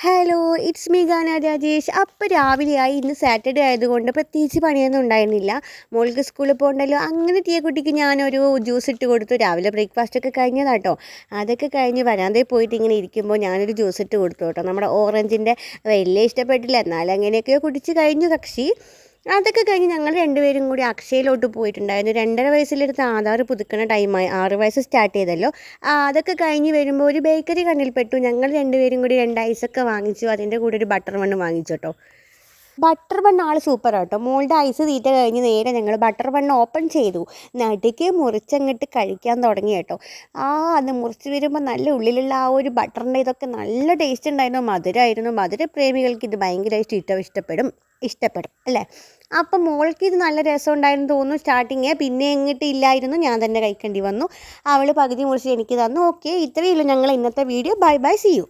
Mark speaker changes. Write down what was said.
Speaker 1: Hello, it's me ഗാന രാജേഷ്. അപ്പോൾ രാവിലെയായി. ഇന്ന് സാറ്റർഡേ ആയതുകൊണ്ട് പ്രത്യേകിച്ച് പണിയൊന്നും ഉണ്ടായിരുന്നില്ല. മോൾക്ക് സ്കൂളിൽ പോകണ്ടല്ലോ. അങ്ങനെ കുട്ടിക്ക് ഞാനൊരു ജ്യൂസ് ഇട്ട് കൊടുത്തു. രാവിലെ ബ്രേക്ക്ഫാസ്റ്റൊക്കെ കഴിഞ്ഞതാട്ടോ. അതൊക്കെ കഴിഞ്ഞ് വരാന്തയിൽ പോയിട്ട് ഇങ്ങനെ ഇരിക്കുമ്പോൾ ഞാനൊരു ജ്യൂസ് ഇട്ട് കൊടുത്തു കേട്ടോ. നമ്മുടെ ഓറഞ്ചിൻ്റെ വലിയ ഇഷ്ടപ്പെട്ടില്ല, എന്നാലും അങ്ങനെയൊക്കെയോ കുടിച്ച് കഴിഞ്ഞു കക്ഷി. അതൊക്കെ കഴിഞ്ഞ് ഞങ്ങൾ രണ്ടുപേരും കൂടി അക്ഷയയിലോട്ട് പോയിട്ടുണ്ടായിരുന്നു. 2.5 വയസ്സിലെടുത്ത് ആധാർ പുതുക്കണ ടൈമായി. 6 വയസ്സ് സ്റ്റാർട്ട് ചെയ്തല്ലോ. അതൊക്കെ കഴിഞ്ഞ് വരുമ്പോൾ ഒരു ബേക്കറി കണ്ണിൽപ്പെട്ടു. ഞങ്ങൾ രണ്ടുപേരും കൂടി 2 ഐസൊക്കെ വാങ്ങിച്ചു. അതിൻ്റെ കൂടെ ഒരു ബട്ടർ ബണ്ണ് വാങ്ങിച്ചു കേട്ടോ. ബട്ടർ ബണ്ണ് ആൾ സൂപ്പർ കേട്ടോ. മോളുടെ ഐസ് തീറ്റ കഴിഞ്ഞ് നേരെ ഞങ്ങൾ ബട്ടർ ബണ്ണ് ഓപ്പൺ ചെയ്തു. നടുക്ക് മുറിച്ചങ്ങോട്ട് കഴിക്കാൻ തുടങ്ങി കേട്ടോ. അത് മുറിച്ച് വരുമ്പോൾ നല്ല ഉള്ളിലുള്ള ആ ഒരു ബട്ടറിൻ്റെ ഇതൊക്കെ നല്ല ടേസ്റ്റ് ഉണ്ടായിരുന്നു. മധുരമായിരുന്നു. മധുരപ്രേമികൾക്ക് ഇത് ഭയങ്കരമായിട്ട് ഇഷ്ടപ്പെടും അല്ലേ. അപ്പം മോൾക്ക് ഇത് നല്ല രസം ഉണ്ടായിരുന്നു തോന്നുന്നു സ്റ്റാർട്ടിങ്. പിന്നെ എങ്ങിട്ട് ഇല്ലായിരുന്നു, ഞാൻ തന്നെ കഴിക്കേണ്ടി വന്നു. അവൾ പകുതി മുറിച്ച് എനിക്ക് തന്നു. ഓക്കെ, ഇത്രയേ ഉള്ളൂ ഞങ്ങൾ ഇന്നത്തെ video. Bye bye, see U.